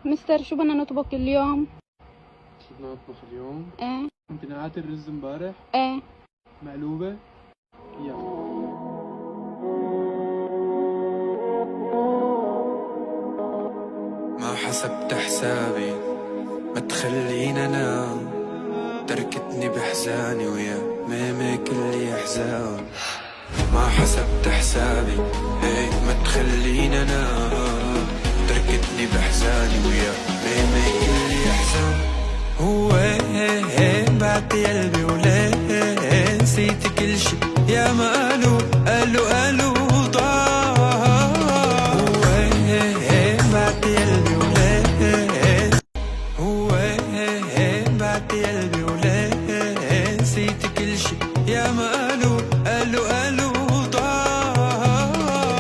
مستر شو بدنا نطبخ اليوم؟ شو بدنا نطبخ اليوم؟ ايه انت نقعت الرز امبارح؟ ايه. مقلوبة؟ يلا. ما حسبت حسابي ما تخلينا انام، تركتني بحزاني ويا ميمي كل احزان. ما حسبت حسابي هيك ما تخلينا انام، تركتني بحزاني ويا ميمي كل احزان. هو بعت قلبي وليه نسيت كل شي يا مقلوب.